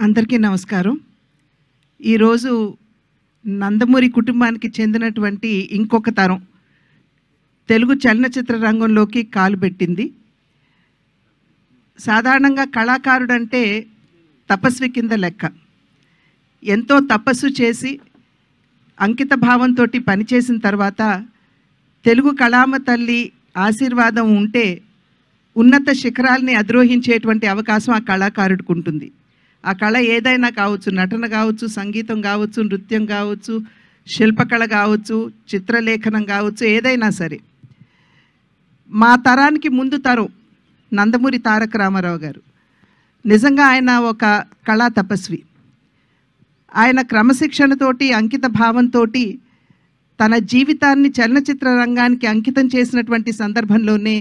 అందరికీ నమస్కారం. ఈరోజు నందమూరి కుటుంబానికి చెందినటువంటి ఇంకొక తరం తెలుగు చలనచిత్ర రంగంలోకి కాలు పెట్టింది. సాధారణంగా కళాకారుడంటే తపస్వి కింద లెక్క. ఎంతో తపస్సు చేసి అంకిత భావంతో పనిచేసిన తర్వాత తెలుగు కళామ తల్లి ఆశీర్వాదం ఉంటే ఉన్నత శిఖరాల్ని అధిరోహించేటువంటి అవకాశం ఆ కళాకారుడికి ఉంటుంది. ఆ కళ ఏదైనా కావచ్చు, నటన కావచ్చు, సంగీతం కావచ్చు, నృత్యం కావచ్చు, శిల్పకళ కావచ్చు, చిత్రలేఖనం కావచ్చు, ఏదైనా సరే. మా తరానికి ముందు తరం నందమూరి తారక రామారావు గారు. నిజంగా ఆయన ఒక కళా తపస్వి. ఆయన క్రమశిక్షణతోటి అంకిత భావంతో తన జీవితాన్ని చలనచిత్ర రంగానికి అంకితం చేసినటువంటి సందర్భంలోనే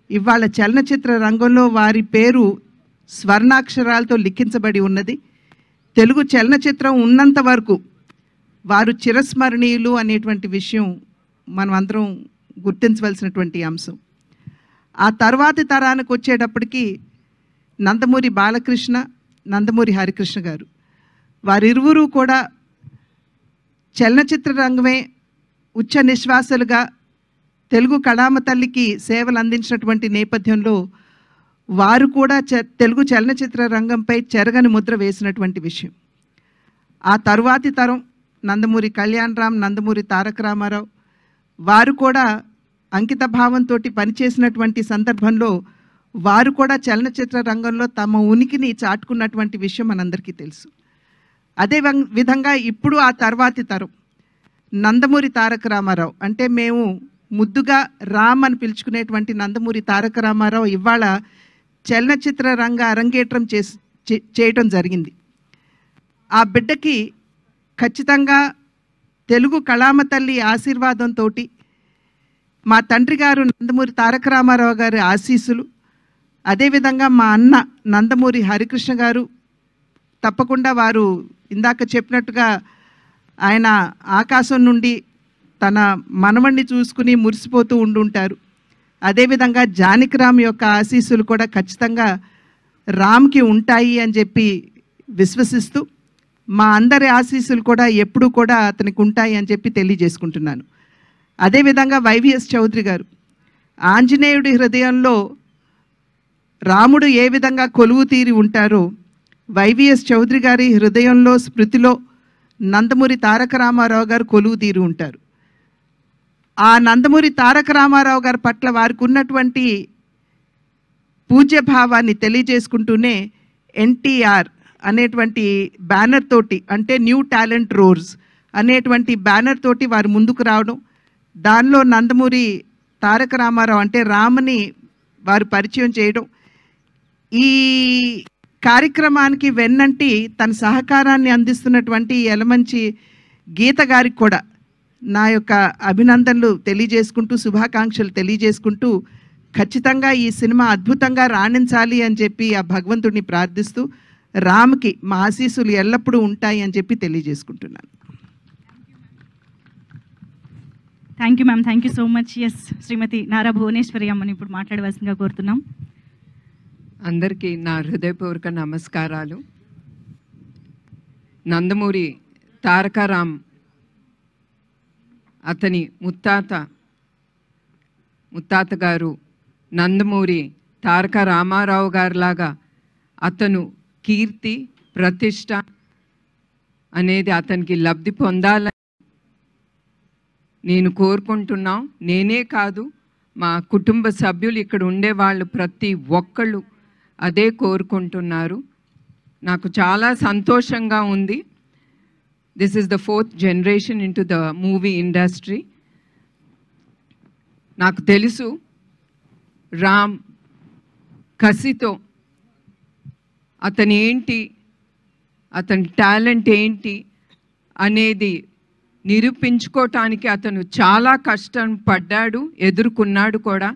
ఇవాళ చలనచిత్ర రంగంలో వారి పేరు స్వర్ణాక్షరాలతో లిఖించబడి ఉన్నది. తెలుగు చలనచిత్రం ఉన్నంత వరకు వారు చిరస్మరణీయులు అనేటువంటి విషయం మనం అందరం గుర్తించవలసినటువంటి అంశం. ఆ తర్వాతి తరానికి వచ్చేటప్పటికి నందమూరి బాలకృష్ణ, నందమూరి హరికృష్ణ గారు, వారిరువురు కూడా చలనచిత్ర రంగమే ఉచ్చ నిశ్వాసలుగా తెలుగు కళామ తల్లికి సేవలు అందించినటువంటి నేపథ్యంలో వారు కూడా తెలుగు చలనచిత్ర రంగంపై చెరగని ముద్ర వేసినటువంటి విషయం. ఆ తరువాతి తరం నందమూరి కళ్యాణరామ్, నందమూరి తారక రామారావు వారు కూడా అంకిత భావంతో పనిచేసినటువంటి సందర్భంలో వారు కూడా చలనచిత్ర రంగంలో తమ ఉనికిని చాటుకున్నటువంటి విషయం మనందరికీ తెలుసు. అదే విధంగా ఇప్పుడు ఆ తర్వాతి తరం నందమూరి తారక రామారావు, అంటే మేము ముద్దుగా రామ్ అని పిలుచుకునేటువంటి నందమూరి తారక రామారావు ఇవాళ చలనచిత్ర రంగ అరంగేట్రం చేయటం జరిగింది. ఆ బిడ్డకి ఖచ్చితంగా తెలుగు కళామ తల్లి ఆశీర్వాదంతో మా తండ్రి గారు నందమూరి తారక రామారావు గారి ఆశీస్సులు, అదేవిధంగా మా అన్న నందమూరి హరికృష్ణ గారు తప్పకుండా వారు ఇందాక చెప్పినట్టుగా ఆయన ఆకాశం నుండి తన మనవణ్ణి చూసుకుని మురిసిపోతూ ఉండుంటారు. అదేవిధంగా జానకిరామ్ యొక్క ఆశీస్సులు కూడా ఖచ్చితంగా రామ్కి ఉంటాయి అని చెప్పి విశ్వసిస్తూ మా అందరి ఆశీస్సులు కూడా ఎప్పుడూ కూడా అతనికి ఉంటాయి అని చెప్పి తెలియజేసుకుంటున్నాను. అదేవిధంగా వైవిఎస్ చౌదరి గారు, ఆంజనేయుడి హృదయంలో రాముడు ఏ విధంగా కొలువు తీరి ఉంటారో వైవిఎస్ చౌదరి గారి హృదయంలో స్మృతిలో నందమూరి తారక రామారావు గారు కొలువు తీరి ఉంటారు. ఆ నందమూరి తారక రామారావు గారి పట్ల వారికి ఉన్నటువంటి పూజ్యభావాన్ని తెలియజేసుకుంటూనే ఎన్టీఆర్ అనేటువంటి బ్యానర్ తోటి, అంటే న్యూ టాలెంట్ రోర్స్ అనేటువంటి బ్యానర్ తోటి వారు ముందుకు రావడం, దానిలో నందమూరి తారక రామారావు అంటే రామ్ని వారు పరిచయం చేయడం, ఈ కార్యక్రమానికి వెన్నంటి తన సహకారాన్ని అందిస్తున్నటువంటి యలమంచి గీత గారికి కూడా నా యొక్క అభినందనలు తెలియజేసుకుంటూ, శుభాకాంక్షలు తెలియజేసుకుంటూ, ఖచ్చితంగా ఈ సినిమా అద్భుతంగా రాణించాలి అని చెప్పి ఆ భగవంతుడిని ప్రార్థిస్తూ రామ్కి మా ఆశీస్సులు ఎల్లప్పుడూ ఉంటాయి అని చెప్పి తెలియజేసుకుంటున్నాను. Thank you ma'am, thank you so much. Yes, Shrimati Nara Bhuvaneswari అమ్మని ఇప్పుడు మాట్లాడవలసిందిగా కోరుతున్నాం. అందరికీ నా హృదయపూర్వక నమస్కారాలు. నందమూరి తారకరామ్ అతని ముత్తాత గారు నందమూరి తారక రామారావు గారిలాగా అతను కీర్తి ప్రతిష్ట అనేది అతనికి లబ్ధి పొందాలని నేను కోరుకుంటున్నాం. నేనే కాదు, మా కుటుంబ సభ్యులు ఇక్కడ ఉండేవాళ్ళు ప్రతి ఒక్కళ్ళు అదే కోరుకుంటున్నారు. నాకు చాలా సంతోషంగా ఉంది. This is the 4th generation into the movie industry. నాకు తెలుసు రామ్ కసితో అతని టాలెంట్ ఏంటి అనేది నిరూపించుకోవటానికి అతను చాలా కష్టం పడ్డాడు, ఎదుర్కొన్నాడు కూడా.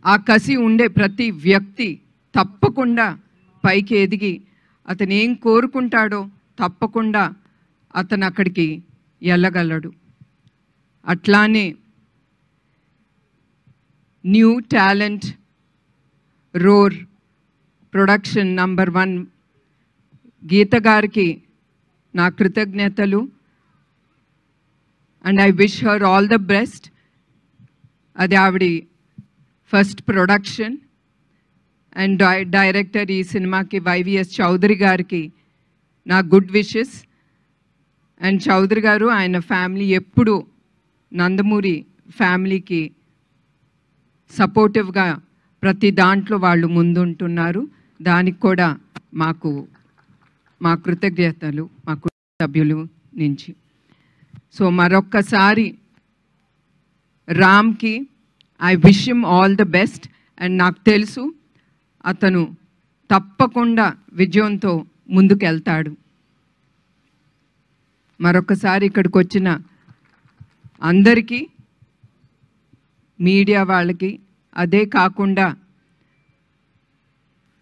ఆ కసి ఉండే ప్రతి వ్యక్తి తప్పకుండా పైకి ఎదిగి అతను ఏం కోరుకుంటాడో తప్పకుండా అతను అక్కడికి వెళ్ళగలడు. అట్లానే new talent roar production number 1 Geetha గారికి నా కృతజ్ఞతలు. And I wish her all the best. అది ఆవిడ ఫస్ట్ ప్రొడక్షన్. అండ్ డైరెక్టర్ ఈ సినిమాకి వైవిఎస్ చౌదరి గారికి నా గుడ్ విషెస్. అండ్ చౌదరి గారు ఆయన ఫ్యామిలీ ఎప్పుడు నందమూరి ఫ్యామిలీకి సపోర్టివ్గా ప్రతి దాంట్లో వాళ్ళు ముందుంటున్నారు. దానికి కూడా మా కృతజ్ఞతలు మా కుటుంబ సభ్యులు నుంచి. సో మరొక్కసారి రామ్కి I wish him all the best. And నాకు తెలుసు అతను తప్పకుండా విజయంతో ముందుకెళ్తాడు. మరొకసారి ఇక్కడికి వచ్చిన అందరికీ, మీడియా వాళ్ళకి, అదే కాకుండా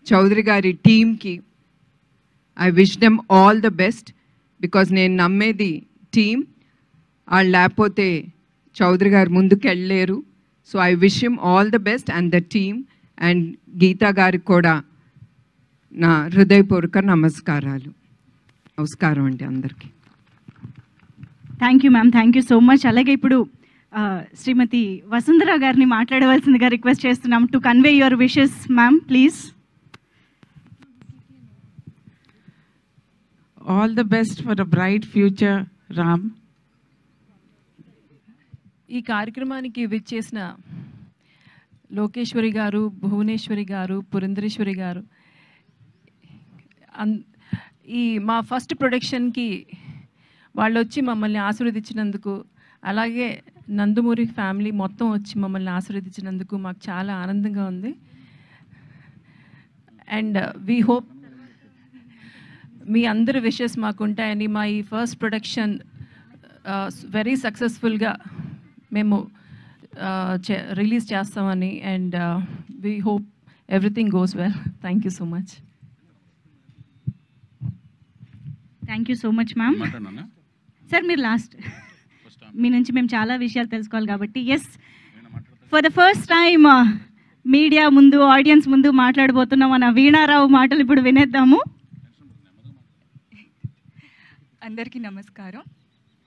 చౌదరి గారి టీమ్కి I wish them all the best. Because నేను నమ్మేది టీమ్, వాళ్ళు లేకపోతే చౌదరి గారు ముందుకు వెళ్ళలేరు. So I wish him all the best and the team. And Geetha గారికి కూడా నా హృదయపూర్వక నమస్కారాలు. నమస్కారం అండి అందరికీ. Thank you ma'am, thank you so much. అలాగే ఇప్పుడు శ్రీమతి వసుంధర గారిని మాట్లాడవలసిందిగా రిక్వెస్ట్ చేస్తున్నాం to convey your wishes. Ma'am please. All the best for a bright future, Ram. ఈ కార్యక్రమానికి విచ్చేసిన లోకేశ్వరి గారు, భువనేశ్వరి గారు, పురంధరేశ్వరి గారు, ఈ మా ఫస్ట్ ప్రొడక్షన్కి వాళ్ళు వచ్చి మమ్మల్ని ఆశీర్వదించినందుకు, అలాగే నందమూరి ఫ్యామిలీ మొత్తం వచ్చి మమ్మల్ని ఆశీర్వదించినందుకు మాకు చాలా ఆనందంగా ఉంది. అండ్ వీ హోప్ మీ అందరి విషెస్ మాకు ఉంటాయని, మా ఈ ఫస్ట్ ప్రొడక్షన్ వెరీ సక్సెస్ఫుల్గా మేము రిలీజ్ చేస్తామని. And we hope everything goes well. Thank you so much. Thank you so much ma'am. Sir మీరు లాస్ట్, మీ నుంచి మేము చాలా విషయాలు తెలుసుకోవాలి కాబట్టి. Yes, for the first time media ముందు, ఆడియన్స్ ముందు మాట్లాడబోతున్నాం. మన వీణారావు మాటలు ఇప్పుడు వినేద్దాము. అందరికీ నమస్కారం.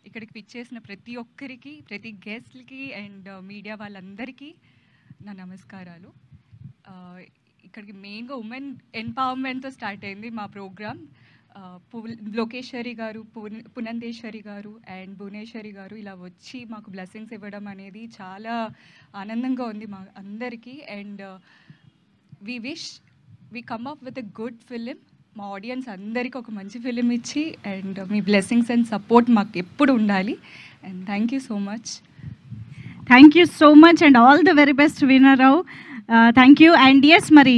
ఇక్కడికి పిచ్చేసిన ప్రతి ఒక్కరికి, ప్రతి గెస్ట్లకి అండ్ మీడియా వాళ్ళందరికీ నా నమస్కారాలు. ఇక్కడికి మెయిన్గా ఉమెన్ ఎంపవర్మెంట్తో స్టార్ట్ అయింది మా ప్రోగ్రామ్. లోకేశ్వరి గారు, పునందేశ్వరి గారు అండ్ భువనేశ్వరి గారు ఇలా వచ్చి మాకు బ్లెస్సింగ్స్ ఇవ్వడం అనేది చాలా ఆనందంగా ఉంది మా అందరికీ. And we come up with a good film. మా ఆడియన్స్ అందరికీ ఒక మంచి ఫిలిం ఇచ్చి and me blessings and support మాకు ఎప్పుడు ఉండాలి. And thank you so much. Thank you so much and all the very best Veena Rao. Thank you. And yes, మరి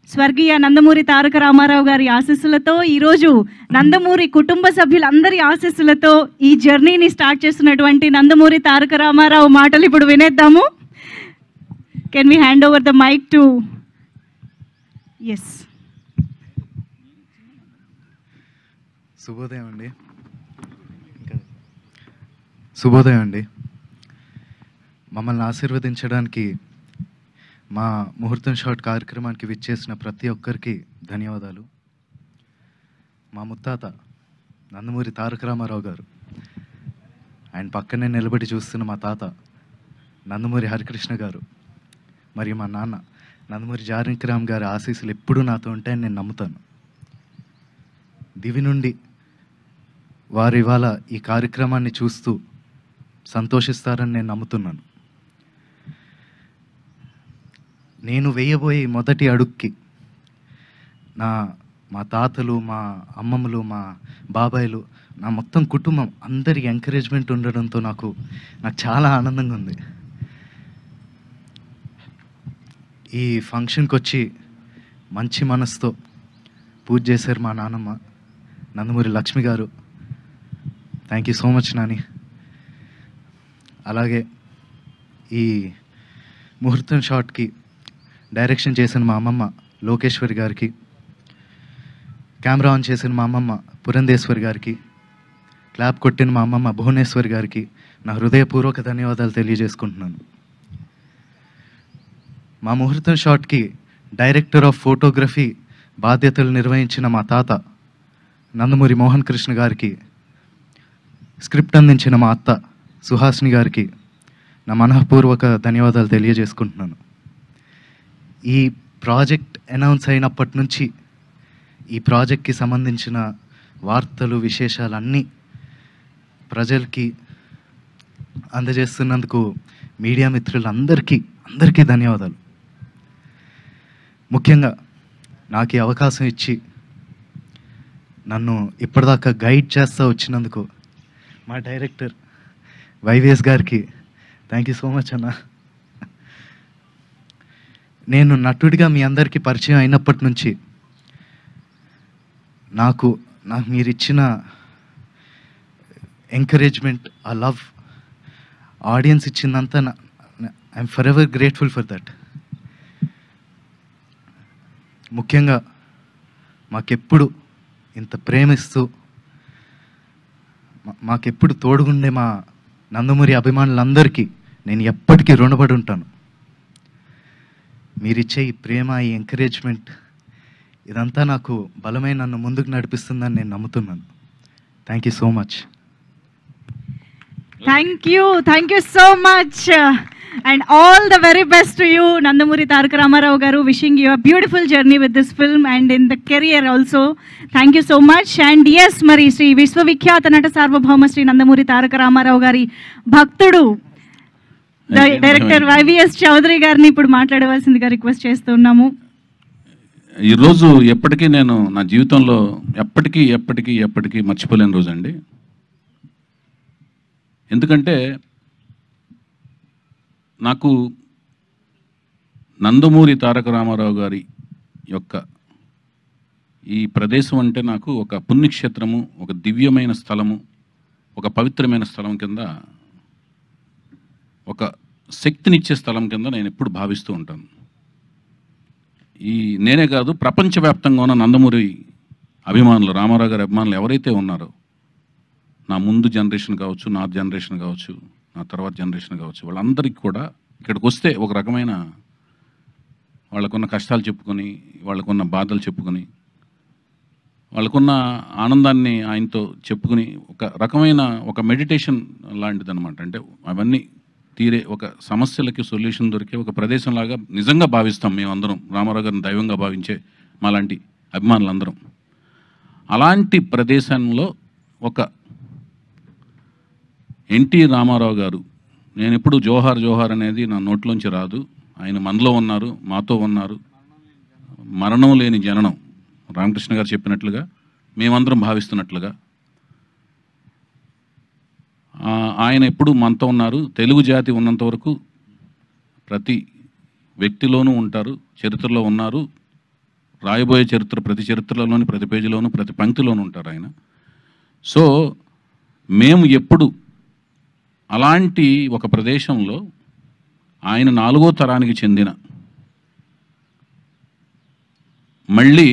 స్వర్గీయ నందమూరి తారక రామారావు గారి ఆశీస్సులతో, ఈరోజు నందమూరి కుటుంబ సభ్యులందరి ఆశీస్సులతో ఈ జర్నీని స్టార్ట్ చేస్తున్నటువంటి నందమూరి తారక రామారావు మాటలు ఇప్పుడు వినేద్దాము. Can we hand over the mic to yes. శుభోదయం అండి. శుభోదయం అండి. మమ్మల్ని ఆశీర్వదించడానికి మా ముహూర్తం షాట్ కార్యక్రమానికి విచ్చేసిన ప్రతి ఒక్కరికి ధన్యవాదాలు. మా ముత్తాత నందమూరి తారక రామారావు గారు, ఆయన పక్కనే నిలబడి చూస్తున్న మా తాత నందమూరి హరికృష్ణ గారు, మరియు మా నాన్న నందమూరి జానకిరామ్ గారి ఆశీస్సులు ఎప్పుడూ నాతో ఉంటాయని నేను నమ్ముతాను. దివి నుండి వారు ఇవాళ ఈ కార్యక్రమాన్ని చూస్తూ సంతోషిస్తారని నేను నమ్ముతున్నాను. నేను వేయబోయే మొదటి అడుగుకి మా తాతలు, మా అమ్మమ్మలు, మా బాబాయిలు, నా మొత్తం కుటుంబం అందరి ఎంకరేజ్మెంట్ ఉండడంతో నాకు చాలా ఆనందంగా ఉంది. ఈ ఫంక్షన్కి వచ్చి మంచి మనసుతో పూజ చేశారు మా నాన్నమ్మ నందమూరి లక్ష్మి గారు. Thank you so much Nani. అలాగే ఈ ముహూర్తం షాట్కి డైరెక్షన్ చేసిన మా అమ్మమ్మ లోకేశ్వరి గారికి, కెమెరా ఆన్ చేసిన మా అమ్మమ్మ పురంధేశ్వరి గారికి, క్లాప్ కొట్టిన మా అమ్మమ్మ భువనేశ్వరి గారికి నా హృదయపూర్వక ధన్యవాదాలు తెలియజేసుకుంటున్నాను. మా ముహూర్తం షాట్కి డైరెక్టర్ ఆఫ్ ఫోటోగ్రఫీ బాధ్యతలు నిర్వహించిన మా తాత నందమూరి మోహన్ కృష్ణ గారికి, స్క్రిప్ట్ అందించిన మా అత్త సుహాసిని గారికి నా మనఃపూర్వక ధన్యవాదాలు తెలియజేసుకుంటున్నాను. ఈ ప్రాజెక్ట్ అనౌన్స్ అయినప్పటి నుంచి ఈ ప్రాజెక్ట్కి సంబంధించిన వార్తలు, విశేషాలన్నీ ప్రజలకి అందజేస్తున్నందుకు మీడియా మిత్రులందరికీ ధన్యవాదాలు. ముఖ్యంగా నాకు ఈ అవకాశం ఇచ్చి నన్ను ఇప్పటిదాకా గైడ్ చేస్తూ వచ్చినందుకు మా డైరెక్టర్ వైవిఎస్ గారికి థ్యాంక్ యూ సో మచ్ అన్న. నేను నటుడిగా మీ అందరికీ పరిచయం అయినప్పటి నుంచి నాకు మీరు ఇచ్చిన ఎంకరేజ్మెంట్, ఆ లవ్, ఆడియన్స్ ఇచ్చిందంతా I'm forever grateful for that. ముఖ్యంగా మాకెప్పుడు ఇంత ప్రేమిస్తూ మాకెప్పుడు తోడుగుండే మా నందమూరి అభిమానులందరికీ నేను ఎప్పటికీ రుణపడి ఉంటాను. మీరిచ్చే ఈ ప్రేమ, ఈ ఎంకరేజ్మెంట్ ఇదంతా నాకు బలమై నన్ను ముందుకు నడిపిస్తుందని నేను నమ్ముతున్నాను. Thank you so much. Thank you so much and all the very best to you Nandamuri Taraka Ramarao గారు. Wishing you a beautiful journey with this film and in the career also. Thank you so much. And yes, మరి శ్రీ విశ్వవిఖ్యాత నట సార్వభౌమ శ్రీ నందమూరి తారక రామారావు గారి భక్తుడు director YVS Chowdary గారిని ఇప్పుడు మాట్లాడవలసిందిగా రిక్వెస్ట్ చేస్తున్నాము. ఈరోజు ఎప్పటికీ నేను నా జీవితంలో ఎప్పటికీ మర్చిపోలేని రోజు అండి. ఎందుకంటే నాకు నందమూరి తారక రామారావు గారి యొక్క ఈ ప్రదేశం అంటే నాకు ఒక పుణ్యక్షేత్రము, ఒక దివ్యమైన స్థలము, ఒక పవిత్రమైన స్థలం కింద, ఒక శక్తినిచ్చే స్థలం కింద నేను ఎప్పుడు భావిస్తూ ఉంటాను. నేనే కాదు, ప్రపంచవ్యాప్తంగా ఉన్న నందమూరి అభిమానులు, రామారావు గారి అభిమానులు ఎవరైతే ఉన్నారో, నా ముందు జనరేషన్ కావచ్చు, నా జనరేషన్ కావచ్చు, నా తర్వాత జనరేషన్ కావచ్చు, వాళ్ళందరికీ కూడా ఇక్కడికి వస్తే ఒక రకమైన వాళ్ళకున్న కష్టాలు చెప్పుకొని, వాళ్ళకున్న బాధలు చెప్పుకొని, వాళ్ళకున్న ఆనందాన్ని ఆయనతో చెప్పుకుని ఒక రకమైన ఒక మెడిటేషన్ లాంటిది అనమాట. అంటే అవన్నీ తీరే ఒక సమస్యలకి సొల్యూషన్ దొరికే ఒక ప్రదేశంలాగా నిజంగా భావిస్తాం మేమందరం, రామారావు గారిని దైవంగా భావించే మాలాంటి అభిమానులందరం. అలాంటి ప్రదేశంలో ఒక ఎన్టీ రామారావు గారు, నేను ఎప్పుడు జోహార్ జోహార్ అనేది నా నోట్లోంచి రాదు. ఆయన మనలో ఉన్నారు, మాతో ఉన్నారు. మరణం లేని జననం, రామకృష్ణ గారు చెప్పినట్లుగా, మేమందరం భావిస్తున్నట్లుగా ఆయన ఎప్పుడు మనతో ఉన్నారు. తెలుగు జాతి ఉన్నంత వరకు ప్రతి వ్యక్తిలోనూ ఉంటారు, చరిత్రలో ఉన్నారు. రాయబోయే చరిత్ర ప్రతి చరిత్రలోని ప్రతి పేజీలోనూ ప్రతి పంక్తిలోనూ ఉంటారు ఆయన. సో మేము ఎప్పుడు అలాంటి ఒక ప్రదేశంలో ఆయన 4వ తరానికి చెందిన, మళ్ళీ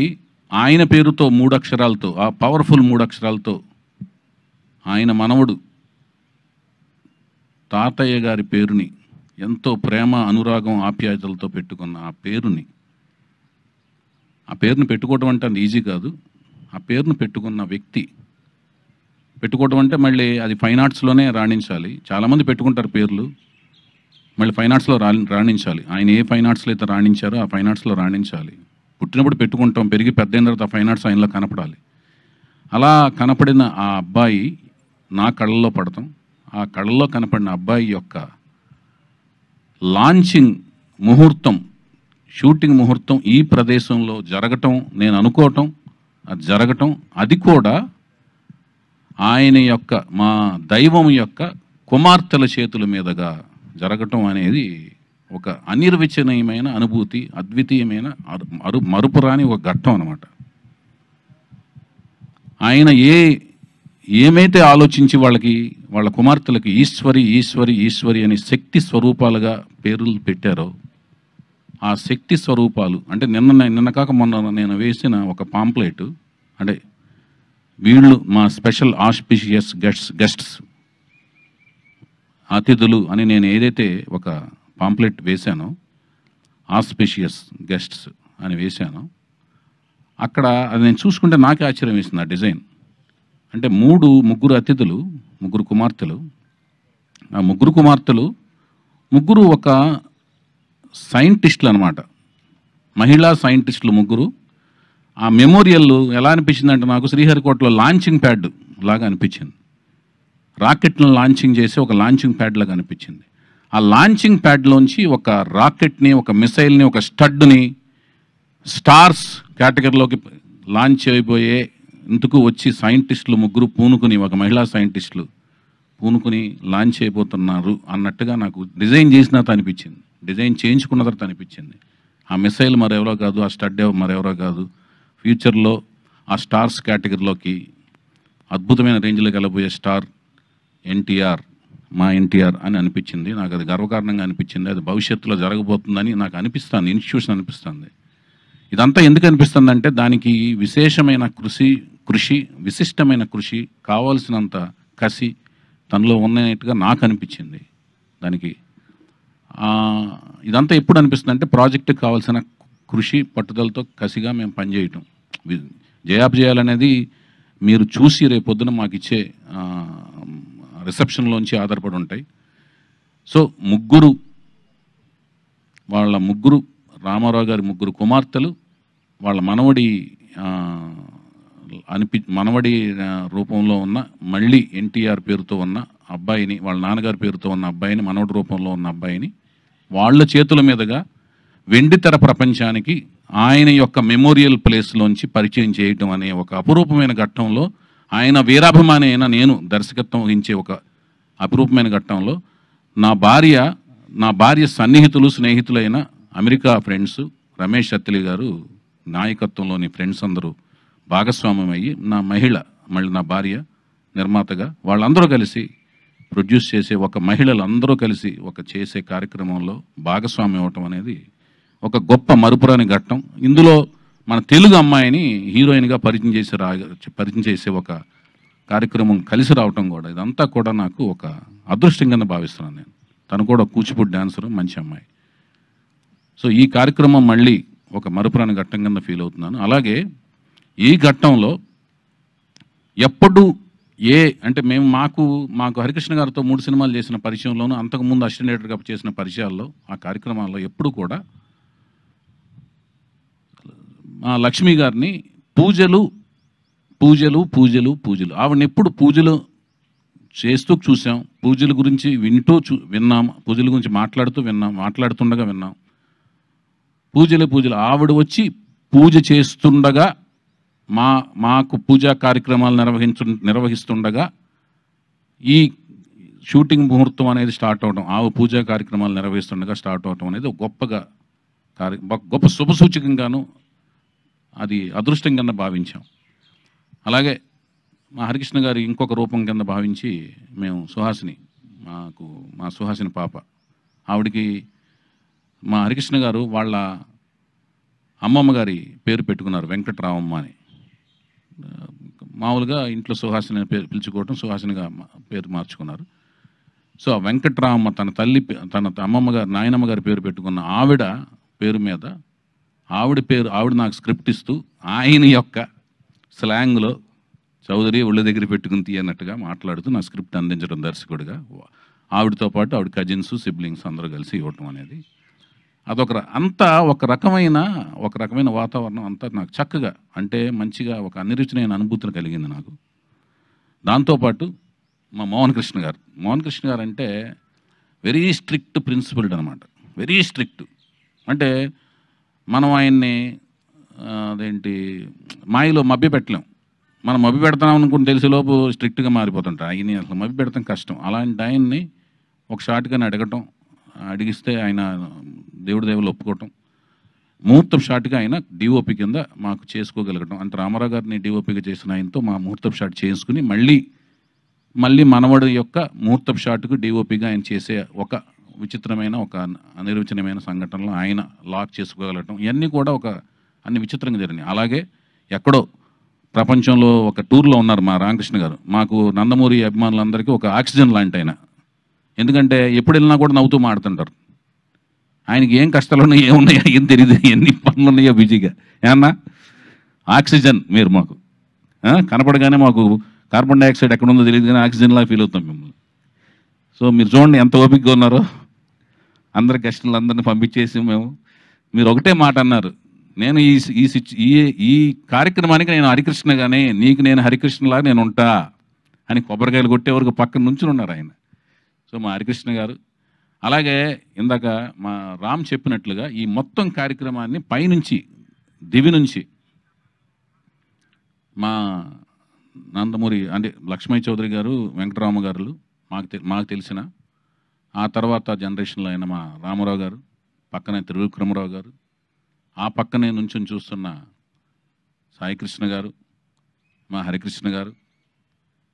ఆయన పేరుతో 3 అక్షరాలతో, ఆ పవర్ఫుల్ 3 అక్షరాలతో ఆయన మనవడు తాతయ్య గారి పేరుని ఎంతో ప్రేమ, అనురాగం, ఆప్యాయతలతో పెట్టుకున్న ఆ పేరుని పెట్టుకోవడం అంటే అది ఈజీ కాదు. ఆ పేరును పెట్టుకున్న వ్యక్తి, పెట్టుకోవడం అంటే మళ్ళీ అది ఫైన్ ఆర్ట్స్లోనే రాణించాలి. చాలామంది పెట్టుకుంటారు పేర్లు, మళ్ళీ ఫైన్ ఆర్ట్స్లో రాణించాలి. ఆయన ఏ ఫైన్ ఆర్ట్స్లో అయితే రాణించారో ఆ ఫైన్ ఆర్ట్స్లో రాణించాలి. పుట్టినప్పుడు పెట్టుకుంటాం, పెరిగి పెద్ద అయిన తర్వాత ఆ ఫైన్ ఆర్ట్స్ ఆయనలో కనపడాలి. అలా కనపడిన ఆ అబ్బాయి నా కళ్ళల్లో పడతాం. ఆ కళ్ళల్లో కనపడిన అబ్బాయి యొక్క లాంచింగ్ ముహూర్తం, షూటింగ్ ముహూర్తం ఈ ప్రదేశంలో జరగటం, నేను అనుకోవటం, అది జరగటం, అది కూడా ఆయన యొక్క, మా దైవం యొక్క కుమార్తెల చేతుల మీదుగా జరగటం అనేది ఒక అనిర్వచనీయమైన అనుభూతి, అద్వితీయమైన మరుపురాని ఒక ఘట్టం అన్నమాట. ఆయన ఏమైతే ఆలోచించి వాళ్ళ కుమార్తెలకి ఈశ్వరి ఈశ్వరి ఈశ్వరి అని శక్తి స్వరూపాలుగా పేర్లు పెట్టారో, ఆ శక్తి స్వరూపాలు అంటే నిన్న కాక మొన్న నేను వేసిన ఒక పాంప్లెట్, అంటే వీళ్ళు మా స్పెషల్ ఆస్పిషియస్ గెస్ట్స్ అతిథులు అని నేను ఏదైతే ఒక పాంప్లెట్ వేశానో, ఆస్పిషియస్ గెస్ట్స్ అని వేశాను. అక్కడ అది నేను చూసుకుంటే నాకే ఆశ్చర్యం వేసింది ఆ డిజైన్. అంటే ముగ్గురు అతిథులు, ముగ్గురు కుమార్తెలు. ఆ ముగ్గురు కుమార్తెలు ముగ్గురు ఒక సైంటిస్టులు అనమాట, మహిళా సైంటిస్టులు ముగ్గురు. ఆ మెమోరియల్ ఎలా అనిపించిందంటే నాకు శ్రీహరికోటలో లాంచింగ్ ప్యాడ్ లాగా అనిపించింది. రాకెట్లను లాంచింగ్ చేసి ఒక లాంచింగ్ ప్యాడ్ లాగా అనిపించింది. ఆ లాంచింగ్ ప్యాడ్లోంచి ఒక రాకెట్ని, ఒక మిసైల్ని, ఒక స్టడ్ని స్టార్స్ కేటగిరీలోకి లాంచ్ అయిపోయే ఇందుకు వచ్చి సైంటిస్టులు ముగ్గురు పూనుకుని, ఒక మహిళా సైంటిస్టులు పూనుకుని లాంచ్ అయిపోతున్నారు అన్నట్టుగా నాకు డిజైన్ చేసిన తర్వాత అనిపించింది, డిజైన్ చేయించుకున్న తర్వాత అనిపించింది. ఆ మిసైల్ మరెవరో కాదు, ఆ స్టడ్ మరెవరో కాదు, ఫ్యూచర్లో ఆ స్టార్స్ కేటగిరీలోకి అద్భుతమైన రేంజ్లోకి వెళ్ళబోయే స్టార్ ఎన్టీఆర్, మా ఎన్టీఆర్ అని అనిపించింది. నాకు అది గర్వకారణంగా అనిపించింది. అది భవిష్యత్తులో జరగబోతుందని నాకు అనిపిస్తుంది, ఇన్స్టిట్యూషన్ అనిపిస్తుంది. ఇదంతా ఎందుకు అనిపిస్తుంది అంటే దానికి విశేషమైన కృషి, విశిష్టమైన కృషి, కావాల్సినంత కసి తనలో ఉన్నట్టుగా నాకు అనిపించింది. దానికి ఇదంతా ఎప్పుడు అనిపిస్తుంది అంటే ప్రాజెక్టుకి కావాల్సిన కృషి, పట్టుదలతో కసిగా మేము పనిచేయటం, జయాపజయాలనేది మీరు చూసి రేపొద్దున మాకు ఇచ్చే రిసెప్షన్లోంచి ఆధారపడి ఉంటాయి. సో ముగ్గురు రామారావు గారి ముగ్గురు కుమార్తెలు, వాళ్ళ మనవడి రూపంలో ఉన్న మళ్ళీ ఎన్టీఆర్ పేరుతో ఉన్న అబ్బాయిని, వాళ్ళ నాన్నగారి పేరుతో ఉన్న అబ్బాయిని, మనవడి రూపంలో ఉన్న అబ్బాయిని వాళ్ళ చేతుల మీదుగా వెండితెర ప్రపంచానికి ఆయన యొక్క మెమోరియల్ ప్లేస్లోంచి పరిచయం చేయటం అనే ఒక అపురూపమైన ఘట్టంలో, ఆయన వీరాభిమాని అయిన నేను దర్శకత్వం వహించే ఒక అపురూపమైన ఘట్టంలో నా భార్య స్నేహితులైన అమెరికా ఫ్రెండ్స్ రమేష్ అత్తిలి గారు నాయకత్వంలోని ఫ్రెండ్స్ అందరూ భాగస్వామ్యం అయ్యి, మళ్ళీ నా భార్య నిర్మాతగా వాళ్ళందరూ కలిసి ప్రొడ్యూస్ చేసే, మహిళలందరూ కలిసి చేసే కార్యక్రమంలో భాగస్వామ్యం అవ్వటం అనేది ఒక గొప్ప మరుపురాని ఘట్టం. ఇందులో మన తెలుగు అమ్మాయిని హీరోయిన్గా పరిచయం చేసే ఒక కార్యక్రమం కలిసి రావటం కూడా, ఇదంతా కూడా నాకు ఒక అదృష్టం కింద భావిస్తున్నాను నేను. తను కూడా కూచిపూడి డాన్సరు, మంచి అమ్మాయి. సో ఈ కార్యక్రమం మళ్ళీ ఒక మరుపురాని ఘట్టం కింద ఫీల్ అవుతున్నాను. అలాగే ఈ ఘట్టంలో ఎప్పుడు అంటే మేము మాకు హరికృష్ణ గారితో 3 సినిమాలు చేసిన పరిచయంలోనూ, అంతకుముందు అసిస్టెంట్ డైరెక్టర్గా చేసిన పరిచయాల్లో, ఆ కార్యక్రమాల్లో ఎప్పుడు కూడా మా లక్ష్మి గారిని పూజలు ఆవిడని ఎప్పుడు పూజలు చేస్తూ చూసాం, పూజల గురించి విన్నాం, పూజల గురించి మాట్లాడుతుండగా విన్నాం. పూజలు ఆవిడ వచ్చి పూజ చేస్తుండగా, మాకు పూజా కార్యక్రమాలు నిర్వహిస్తుండగా ఈ షూటింగ్ ముహూర్తం అనేది స్టార్ట్ అవడం, పూజా కార్యక్రమాలు నిర్వహిస్తుండగా స్టార్ట్ అవడం అనేది గొప్ప శుభసూచకంగాను, అది అదృష్టం కింద భావించాం. అలాగే మా హరికృష్ణ గారి ఇంకొక రూపం కింద భావించి మేము మా సుహాసిని పాప, ఆవిడికి మా హరికృష్ణ గారు వాళ్ళ అమ్మమ్మ గారి పేరు పెట్టుకున్నారు, వెంకటరామమ్మ అని. మామూలుగా ఇంట్లో సుహాసిని పేరు పిలుచుకోవటం, సుహాసినిగా పేరు మార్చుకున్నారు. సో ఆ వెంకటరామమ్మ తన అమ్మమ్మ గారు, నాయనమ్మ గారి పేరు పెట్టుకున్న ఆవిడ పేరు మీద ఆవిడ నాకు స్క్రిప్ట్ ఇస్తూ ఆయన యొక్క స్లాంగ్లో చౌదరి ఒళ్ళ దగ్గర పెట్టుకుని అన్నట్టుగా మాట్లాడుతూ నా స్క్రిప్ట్ అందించడం దర్శకుడిగా, ఆవిడతో పాటు ఆవిడ కజిన్స్, సిబ్లింగ్స్ అందరూ కలిసి ఇవ్వటం అనేది ఒక రకమైన వాతావరణం అంతా నాకు చక్కగా, అంటే మంచిగా ఒక అనిరుచినైన అనుభూతిని కలిగింది నాకు. దాంతోపాటు మా మోహన్ కృష్ణ గారు అంటే వెరీ స్ట్రిక్ట్ ప్రిన్సిపల్డ్ అనమాట, వెరీ స్ట్రిక్ట్. అంటే మనం ఆయన్ని మాయలో మభ్య పెట్టలేం. మనం మభ్య పెడతాం అనుకుని తెలిసేలోపు స్ట్రిక్ట్గా మారిపోతుంటాం. ఆయన్ని అసలు మభ్య పెడతాం కష్టం. అలాంటి ఆయన్ని ఒక షాట్గానే అడిగిస్తే ఆయన దేవుడి దేవుళ్ళు ఒప్పుకోవటం, ముహూర్తం షాట్గా ఆయన డిఓపి కింద మాకు చేసుకోగలగటం. అంటే రామారావు గారిని డిఓపిగా చేసిన ఆయనతో మా ముహూర్తం షాట్ చేసుకుని మళ్ళీ మనవడి యొక్క ముహూర్తం షాట్కు డిఓపిగా ఆయన చేసే ఒక విచిత్రమైన, ఒక అనిర్వచనమైన సంఘటనలో ఆయన లాక్ చేసుకోగలగటం, ఇవన్నీ కూడా అన్ని విచిత్రంగా జరిగినాయి. అలాగే ఎక్కడో ప్రపంచంలో ఒక టూర్లో ఉన్నారు మా రామకృష్ణ గారు. మాకు నందమూరి అభిమానులందరికీ ఒక ఆక్సిజన్ లాంటి ఆయన. ఎందుకంటే ఎప్పుడు వెళ్ళినా కూడా నవ్వుతూ మాడుతుంటారు. ఆయనకి ఏం కష్టాలు ఉన్నాయో ఏమున్నాయో ఏం తెలియదు, ఎన్ని పనులు ఉన్నాయో బిజీగా. ఏమన్నా ఆక్సిజన్ మీరు మాకు కనపడగానే మాకు కార్బన్ డైఆక్సైడ్ ఎక్కడ ఉందో తెలియదు కానీ ఆక్సిజన్లా ఫీల్ అవుతాం మిమ్మల్ని. సో మీరు చూడండి ఎంత ఓపికగా ఉన్నారో. అందరి గెస్టులు అందరిని పంపించేసి మీరు ఒకటే మాట అన్నారు, నేను ఈ కార్యక్రమానికి నేను హరికృష్ణగానే, నీకు నేను హరికృష్ణలా నేను ఉంటా అని కొబ్బరికాయలు కొట్టే వరకు పక్కన నుంచి ఉన్నారు ఆయన. సో మా హరికృష్ణ గారు, అలాగే ఇందాక మా రామ్ చెప్పినట్లుగా ఈ మొత్తం కార్యక్రమాన్ని పైనుంచి దివి నుంచి మా నందమూరి అంటే లక్ష్మయ్య చౌదరి గారు, వెంకటరామ గారు మాకు తెలిసిన, ఆ తర్వాత జనరేషన్లో అయిన మా రామారావు గారు, పక్కనే త్రివిక్రమరావు గారు, ఆ పక్కనే నుంచి చూస్తున్న సాయికృష్ణ గారు, మా హరికృష్ణ గారు,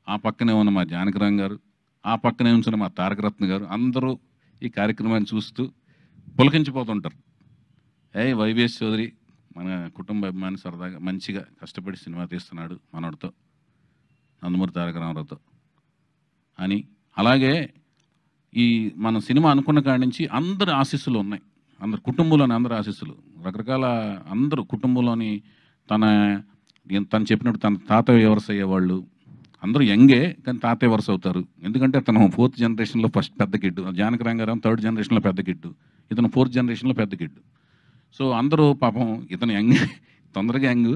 ఆ పక్కనే ఉన్న మా జానకిరాం గారు, ఆ పక్కనే ఉంచిన మా తారకరత్న గారు, అందరూ ఈ కార్యక్రమాన్ని చూస్తూ పులకించిపోతుంటారు. వైవిఎస్ చౌదరి మన కుటుంబ అభిమాని, సరదాగా మంచిగా కష్టపడి సినిమా తీస్తున్నాడు మనోడితో, నందమూరి తారక రామారావుతో అని. అలాగే ఈ మన సినిమా అనుకున్న కాడి నుంచి అందరి ఆశీస్సులు ఉన్నాయి, అందరు కుటుంబంలోని అందరి ఆశీస్సులు, రకరకాల అందరూ కుటుంబంలోని తను చెప్పినట్టు తన తాతయ్య వ్యవసాయ అయ్యేవాళ్ళు అందరూ యంగే, కానీ తాతయ్య వరుస అవుతారు. ఎందుకంటే తను 4th జనరేషన్లో ఫస్ట్ పెద్ద కిడ్డు, జానకిరాం గారు 3rd జనరేషన్లో పెద్ద కిడ్డు, ఇతను 4th జనరేషన్లో పెద్ద కిడ్డు. సో అందరూ పాపం ఇతను యంగ్, తొందరగా యంగ్,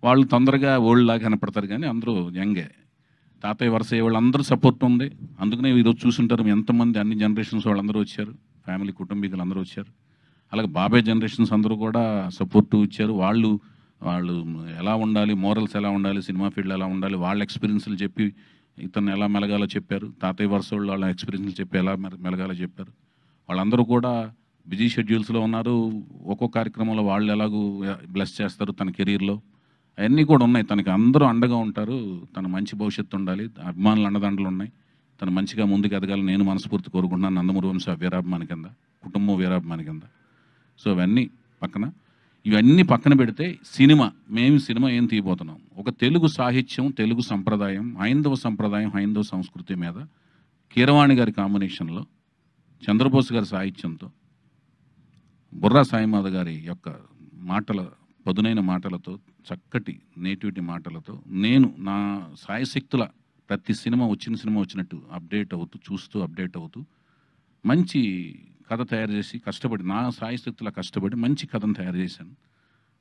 వాళ్ళు తొందరగా ఓల్డ్ లాగా కనపడతారు, కానీ అందరూ యంగే. తాతయ్య వరుస అయ్యే వాళ్ళు అందరూ సపోర్ట్ ఉంది. అందుకనే ఈరోజు చూసుంటారు ఎంతమంది అన్ని జనరేషన్స్ వాళ్ళందరూ వచ్చారు, ఫ్యామిలీ కుటుంబీకులు అందరూ వచ్చారు. అలాగే బాబాయ్ జనరేషన్స్ అందరూ కూడా సపోర్టు ఇచ్చారు. వాళ్ళు ఎలా ఉండాలి, మోరల్స్ ఎలా ఉండాలి, సినిమా ఫీల్డ్ ఎలా ఉండాలి, వాళ్ళ ఎక్స్పీరియన్స్లు చెప్పి ఇతను ఎలా మెలగాలో చెప్పారు. తాతయ్య వరుస వాళ్ళు వాళ్ళ ఎక్స్పీరియన్స్లు చెప్పి ఎలా మెలగాలో చెప్పారు. వాళ్ళందరూ కూడా బిజీ షెడ్యూల్స్లో ఉన్నారు. ఒక్కో కార్యక్రమంలో వాళ్ళు ఎలాగూ బ్లెస్ చేస్తారు తన కెరీర్లో, అవన్నీ కూడా ఉన్నాయి. తనకి అందరూ అండగా ఉంటారు. తన మంచి భవిష్యత్తు ఉండాలి, అభిమానులు అండదండలు ఉన్నాయి. తను మంచిగా ముందుకు ఎదగాలని నేను మనస్ఫూర్తి కోరుకుంటున్నాను. నందమూరి వంశ వీరాభిమాని కింద, కుటుంబం వీరాభిమాని కింద. సో ఇవన్నీ పక్కన పెడితే మేము సినిమా ఏం తీయబోతున్నాం, ఒక తెలుగు సాహిత్యం, తెలుగు సంప్రదాయం, హైందవ సంప్రదాయం, హైందవ సంస్కృతి మీద కీరవాణి గారి కాంబినేషన్లో, చంద్రబోస్ గారి సాహిత్యంతో, బుర్రా సాయిమాధ గారి యొక్క పదునైన మాటలతో, చక్కటి నేటివిటీ మాటలతో, నేను నా సాయశక్తుల ప్రతి సినిమా వచ్చినట్టు అప్డేట్ అవుతూ మంచి కథ తయారు చేసి కష్టపడి, నా సాయశక్తుల కష్టపడి మంచి కథను తయారు చేశాను.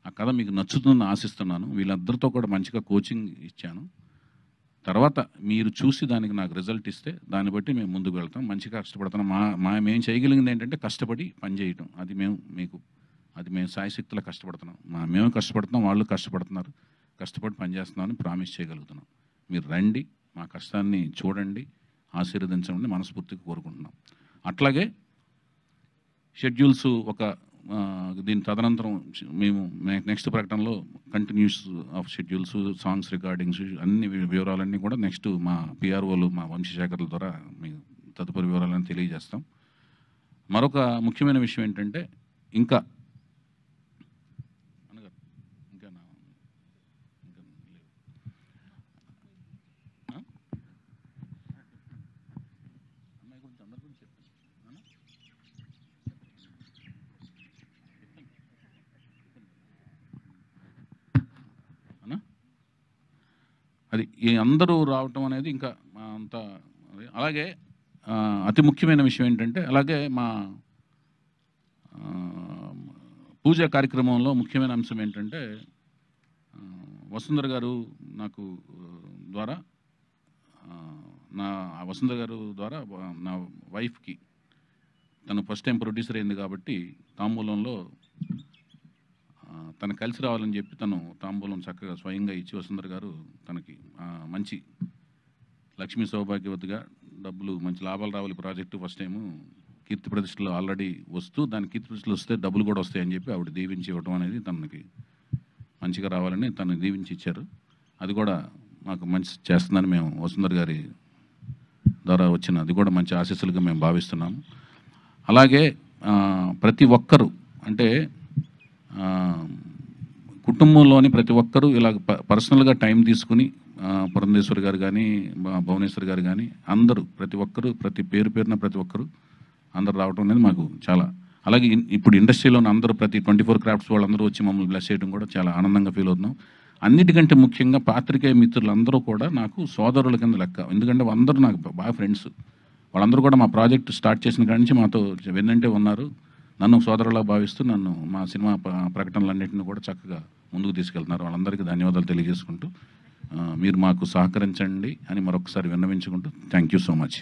ఆ కథ మీకు నచ్చుతుందని ఆశిస్తున్నాను. వీళ్ళందరితో కూడా మంచిగా కోచింగ్ ఇచ్చాను. తర్వాత మీరు చూసి దానికి నాకు రిజల్ట్ ఇస్తే దాన్ని బట్టి మేము ముందుకు వెళ్తాం. మంచిగా కష్టపడతాం. మేము చేయగలిగింది ఏంటంటే కష్టపడి పనిచేయటం. అది మేము సాయశక్తులా కష్టపడుతున్నాం. మేము కష్టపడుతున్నాం, వాళ్ళు కష్టపడుతున్నారు. కష్టపడి పనిచేస్తున్నామని ప్రామిస్ చేయగలుగుతున్నాం. మీరు రండి, మా కష్టాన్ని చూడండి, ఆశీర్వదించండి మనస్ఫూర్తిగా కోరుకుంటున్నాం. అట్లాగే షెడ్యూల్స్ దీని తదనంతరం మేము నెక్స్ట్ ప్రకటనలో continuous of schedules, songs recordings, అన్ని వివరాలన్నీ కూడా నెక్స్ట్ మా పిఆర్ఓలు, మా వంశశేఖర్ల ద్వారా మీకు తదుపరి వివరాలను తెలియజేస్తాం. మరొక ముఖ్యమైన విషయం ఏంటంటే ఇంకా అది అందరూ రావటం అనేది ఇంకా అంత. అలాగే అతి ముఖ్యమైన విషయం ఏంటంటే, అలాగే మా పూజా కార్యక్రమంలో ముఖ్యమైన అంశం ఏంటంటే, వసుంధర గారు నాకు ద్వారా వసుంధర గారు ద్వారా నా వైఫ్కి, తను ఫస్ట్ టైం ప్రొడ్యూసర్ అయింది కాబట్టి తాంబూలంలో తను కలిసి రావాలని చెప్పి తను తాంబూలం చక్కగా స్వయంగా ఇచ్చి, వసుంధర గారు తనకి మంచి లక్ష్మీ సౌభాగ్యవతిగా డబ్బులు, మంచి లాభాలు రావాలి ప్రాజెక్టు ఫస్ట్ టైము కీర్తి ప్రతిష్టలు ఆల్రెడీ వస్తూ, దాని కీర్తి ప్రతిష్టలు వస్తే డబ్బులు కూడా వస్తాయని చెప్పి ఆవిడ దీవించి ఇవ్వడం అనేది తనకి మంచిగా రావాలని తను దీవించి ఇచ్చారు. అది కూడా మాకు మంచి చేస్తుందని మేము వసుంధర గారి ద్వారా వచ్చిన అది కూడా మంచి ఆశీస్సులుగా మేము భావిస్తున్నాము. అలాగే ప్రతి ఒక్కరూ అంటే కుటుంబంలోని ప్రతి ఒక్కరూ ఇలా పర్సనల్గా టైం తీసుకుని, పురంధేశ్వరి గారు కానీ, భువనేశ్వరి గారు కానీ, అందరూ ప్రతి ఒక్కరూ ప్రతి పేరున ప్రతి ఒక్కరూ అందరు రావడం అనేది మాకు చాలా అలాగే ఇప్పుడు ఇండస్ట్రీలోని అందరూ ప్రతి 24 క్రాఫ్ట్స్ వాళ్ళందరూ వచ్చి మమ్మల్ని బ్లెస్ చేయడం కూడా చాలా ఆనందంగా ఫీల్ అవుతున్నాం. అన్నిటికంటే ముఖ్యంగా పాత్రికేయ మిత్రులందరూ కూడా నాకు సోదరుల కింద లెక్క. ఎందుకంటే అందరూ నాకు బాగా ఫ్రెండ్స్. వాళ్ళందరూ కూడా మా ప్రాజెక్ట్ స్టార్ట్ చేసిన కాడి నుంచి మాతో వెన్నంటే ఉన్నారు. నన్ను సోదరులా భావిస్తూ నన్ను మా సినిమా ప్రకటనలన్నింటినీ కూడా చక్కగా ముందుకు తీసుకెళ్తున్నారు. వాళ్ళందరికీ ధన్యవాదాలు తెలియజేసుకుంటూ మీరు మాకు సహకరించండి అని మరొకసారి విన్నవించుకుంటూ థ్యాంక్ యూ సో మచ్.